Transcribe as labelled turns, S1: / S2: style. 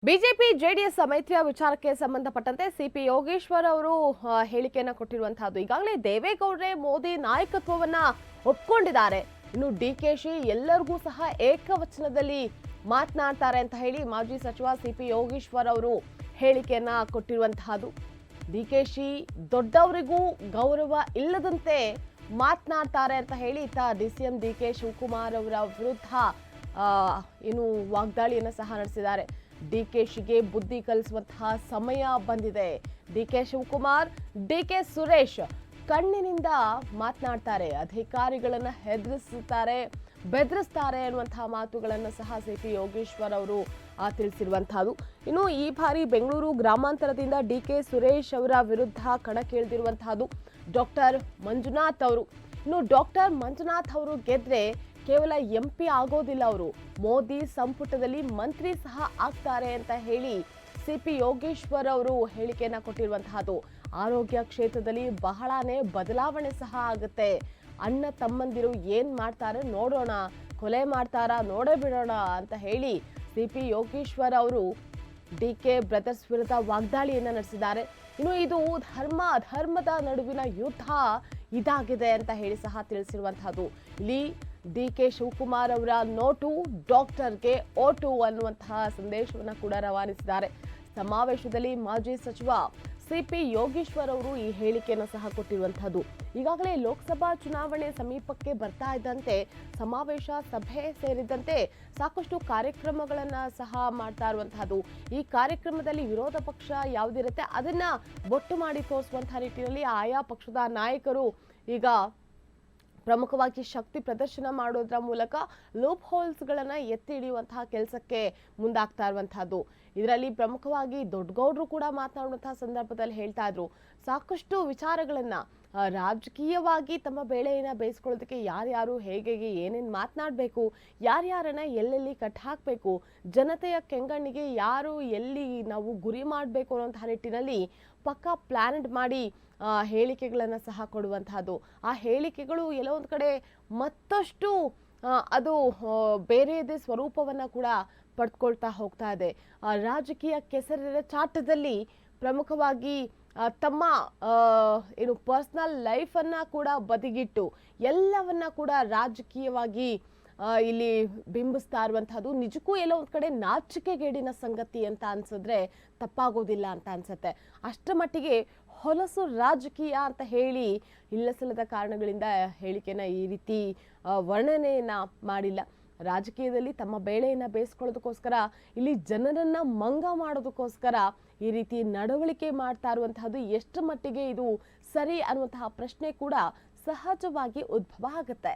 S1: BJP JDS ಮೈತ್ರಿಯ ವಿಚಾರಕ್ಕೆ ಸಂಬಂಧಪಟ್ಟಂತೆ ಸಿಪಿ ಯೋಗೇಶ್ವರ್ ಅವರು ಹೇಳಿಕೆಯನ್ನು ಕೊಟ್ಟಿರುವಂತಹದ್ದು. ಈಗಾಗಲೇ ದೇವೇಗೌಡರೇ ಮೋದಿ ನಾಯಕತ್ವವನ್ನ ಒಪ್ಪಿಕೊಂಡಿದ್ದಾರೆ. ಇನ್ನು ಡಿಕೆಶಿ ಎಲ್ಲರಿಗೂ ಸಹ ಏಕವಚನದಲ್ಲಿ ಮಾತನಾಡ್ತಾರೆ ಅಂತ ಹೇಳಿ ಮಾಜಿ ಸಚಿವ ಸಿಪಿ ಯೋಗೇಶ್ವರ್ ಅವರು ಹೇಳಿಕೆಯನ್ನ ಕೊಟ್ಟಿರುವಂತಹದ್ದು. ಡಿಕೆಶಿ ದೊಡ್ಡವರಿಗೂ ಗೌರವ ಇಲ್ಲದಂತೆ ಮಾತನಾಡ್ತಾರೆ ಅಂತ ಹೇಳಿ ಡಿಸಿಎಂ ಡಿಕೆ ಶಿವಕುಮಾರ್ ಅವರ ವಿರುದ್ಧ ಏನು ವಾಗ್ದಾಳಿಯನ್ನು ಸಹ ನಡೆಸಿದ್ದಾರೆ. ಡಿಕೆಶಿಗೆ ಬುದ್ಧಿ ಕಲಿಸುವಂತಹ ಸಮಯ ಬಂದಿದೆ. ಡಿಕೆ ಶಿವಕುಮಾರ್, ಡಿಕೆ ಸುರೇಶ್ ಕಣ್ಣಿನಿಂದ ಮಾತನಾಡ್ತಾರೆ, ಅಧಿಕಾರಿಗಳನ್ನ ಹೆದರಿಸುತ್ತಾರೆ, ಬೆದರಿಸ್ತಾರೆ ಅನ್ನುವಂತಹ ಮಾತುಗಳನ್ನು ಸಹ ಸಿಪಿ ಯೋಗೇಶ್ವರ್ ಅವರು ತಿಳಿಸಿರುವಂತಹದ್ದು. ಇನ್ನು ಈ ಬಾರಿ ಬೆಂಗಳೂರು ಗ್ರಾಮಾಂತರದಿಂದ ಡಿಕೆ ಸುರೇಶ್ ಅವರ ವಿರುದ್ಧ ಕಣಕ್ಕಿಳಿದಿರುವಂತಹದ್ದು ಡಾಕ್ಟರ್ ಮಂಜುನಾಥ್ ಅವರು. ಇನ್ನು ಡಾಕ್ಟರ್ ಮಂಜುನಾಥ್ ಅವರು ಗೆದ್ರೆ ಕೇವಲ ಎಂಪಿ ಆಗೋದಿಲ್ಲ, ಅವರು ಮೋದಿ ಸಂಪುಟದಲ್ಲಿ ಮಂತ್ರಿ ಸಹ ಆಗ್ತಾರೆ ಅಂತ ಹೇಳಿ ಸಿಪಿ ಯೋಗೇಶ್ವರ್ ಅವರು ಹೇಳಿಕೆಯನ್ನ ಕೊಟ್ಟಿರುವಂತಹದ್ದು. ಆರೋಗ್ಯ ಕ್ಷೇತ್ರದಲ್ಲಿ ಬಹಳಾನೇ ಬದಲಾವಣೆ ಸಹ ಆಗುತ್ತೆ. ಅಣ್ಣ ತಮ್ಮಂದಿರು ಏನ್ ಮಾಡ್ತಾರೆ ನೋಡೋಣ, ಕೊಲೆ ಮಾಡ್ತಾರಾ ನೋಡೇ ಬಿಡೋಣ ಅಂತ ಹೇಳಿ ಸಿಪಿ ಯೋಗೇಶ್ವರ್ ಅವರು ಡಿಕೆ ಬ್ರದರ್ಸ್ ವಿರುದ್ಧ ವಾಗ್ದಾಳಿಯನ್ನ ನಡೆಸಿದ್ದಾರೆ. ಇನ್ನು ಇದು ಧರ್ಮ ಅಧರ್ಮದ ನಡುವಿನ ಯುದ್ಧ ಇದಾಗಿದೆ ಅಂತ ಹೇಳಿ ಸಹ ತಿಳಿಸಿರುವಂತಹದ್ದು. ಇಲ್ಲಿ ಡಿಕೆ ಶಿವಕುಮಾರ್ ಅವರ ನೋಟು ಡಾಕ್ಟರ್ಗೆ ಓಟು ಅನ್ನುವಂತಹ ಸಂದೇಶವನ್ನು ಕೂಡ ರವಾನಿಸಿದ್ದಾರೆ. ಸಮಾವೇಶದಲ್ಲಿ ಮಾಜಿ ಸಚಿವ ಸಿಪಿ ಯೋಗೇಶ್ವರ್ ಅವರು ಈ ಹೇಳಿಕೆಯನ್ನು ಸಹ ಕೊಟ್ಟಿರುವಂತಹದ್ದು. ಈಗಾಗಲೇ ಲೋಕಸಭಾ ಚುನಾವಣೆ ಸಮೀಪಕ್ಕೆ ಬರ್ತಾ ಇದ್ದಂತೆ ಸಮಾವೇಶ, ಸಭೆ ಸೇರಿದಂತೆ ಸಾಕಷ್ಟು ಕಾರ್ಯಕ್ರಮಗಳನ್ನ ಸಹ ಮಾಡ್ತಾ ಇರುವಂತಹದ್ದು. ಈ ಕಾರ್ಯಕ್ರಮದಲ್ಲಿ ವಿರೋಧ ಪಕ್ಷ ಯಾವುದಿರುತ್ತೆ ಅದನ್ನ ಬೊಟ್ಟು ಮಾಡಿ ತೋರಿಸುವಂತಹ ನಿಟ್ಟಿನಲ್ಲಿ ಆಯಾ ಪಕ್ಷದ ನಾಯಕರು ಈಗ ಪ್ರಮುಖವಾಗಿ ಶಕ್ತಿ ಪ್ರದರ್ಶನ ಮಾಡೋದ್ರ ಮೂಲಕ ಲೂಪ್ ಹೋಲ್ಸ್ಗಳನ್ನು ಎತ್ತಿ ಹಿಡಿಯುವಂತಹ ಕೆಲಸಕ್ಕೆ ಮುಂದಾಗ್ತಾ ಇರುವಂತಹದ್ದು. ಇದರಲ್ಲಿ ಪ್ರಮುಖವಾಗಿ ದೊಡ್ಡಗೌಡರು ಕೂಡ ಮಾತನಾಡುವಂತಹ ಸಂದರ್ಭದಲ್ಲಿ ಹೇಳ್ತಾ ಇದ್ರು, ಸಾಕಷ್ಟು ವಿಚಾರಗಳನ್ನ ರಾಜಕೀಯವಾಗಿ ತಮ್ಮ ಬೇಳೆಯನ್ನ ಬೇಯಿಸ್ಕೊಳ್ಳೋದಕ್ಕೆ ಯಾರ್ಯಾರು ಹೇಗೆ ಏನೇನು ಮಾತನಾಡಬೇಕು, ಯಾರ್ಯಾರನ್ನ ಎಲ್ಲೆಲ್ಲಿ ಕಟ್ ಹಾಕಬೇಕು, ಜನತೆಯ ಕೆಂಗಣ್ಣಿಗೆ ಯಾರು ಎಲ್ಲಿ ನಾವು ಗುರಿ ಮಾಡಬೇಕು ಅನ್ನೋಂತಹ ನಿಟ್ಟಿನಲ್ಲಿ ಪಕ್ಕಾ ಪ್ಲಾನೆಡ್ ಮಾಡಿ ಹೇಳಿಕೆಗಳನ್ನು ಸಹ ಕೊಡುವಂತಹದ್ದು. ಆ ಹೇಳಿಕೆಗಳು ಎಲ್ಲೋ ಒಂದು ಕಡೆ ಮತ್ತಷ್ಟು ಅದು ಬೇರೆಯದೇ ಸ್ವರೂಪವನ್ನು ಕೂಡ ಪಡೆದುಕೊಳ್ತಾ ಹೋಗ್ತಾ ಇದೆ. ರಾಜಕೀಯ ಕೆಸರಿನ ಚಾಟದಲ್ಲಿ ಪ್ರಮುಖವಾಗಿ ತಮ್ಮ ಏನು ಪರ್ಸನಲ್ ಲೈಫನ್ನ ಕೂಡ ಬದಿಗಿಟ್ಟು ಎಲ್ಲವನ್ನ ಕೂಡ ರಾಜಕೀಯವಾಗಿ ಇಲ್ಲಿ ಬಿಂಬಿಸ್ತಾ ಇರುವಂತಹದ್ದು ನಿಜಕ್ಕೂ ಎಲ್ಲೋ ಒಂದ್ ಕಡೆ ನಾಚಿಕೆಗೇಡಿನ ಸಂಗತಿ ಅಂತ ಅನ್ಸಿದ್ರೆ ತಪ್ಪಾಗೋದಿಲ್ಲ ಅಂತ ಅನ್ಸುತ್ತೆ. ಅಷ್ಟರ ಮಟ್ಟಿಗೆ ಹೊಲಸು ರಾಜಕೀಯ ಅಂತ ಹೇಳಿ ಇಲ್ಲಸಲ್ಲದ ಕಾರಣಗಳಿಂದ ಹೇಳಿಕೆನ ಈ ರೀತಿ ವರ್ಣನೆಯನ್ನ ಮಾಡಿಲ್ಲ. ರಾಜಕೀಯದಲ್ಲಿ ತಮ್ಮ ಬೇಳೆಯನ್ನ ಬೇಯಿಸ್ಕೊಳ್ಳೋದಕ್ಕೋಸ್ಕರ, ಇಲ್ಲಿ ಜನರನ್ನ ಮಂಗ ಮಾಡೋದಕ್ಕೋಸ್ಕರ ಈ ರೀತಿ ನಡವಳಿಕೆ ಮಾಡ್ತಾ ಇರುವಂತಹದ್ದು ಎಷ್ಟು ಮಟ್ಟಿಗೆ ಇದು ಸರಿ ಅನ್ನುವಂತಹ ಪ್ರಶ್ನೆ ಕೂಡ ಸಹಜವಾಗಿ ಉದ್ಭವ ಆಗುತ್ತೆ.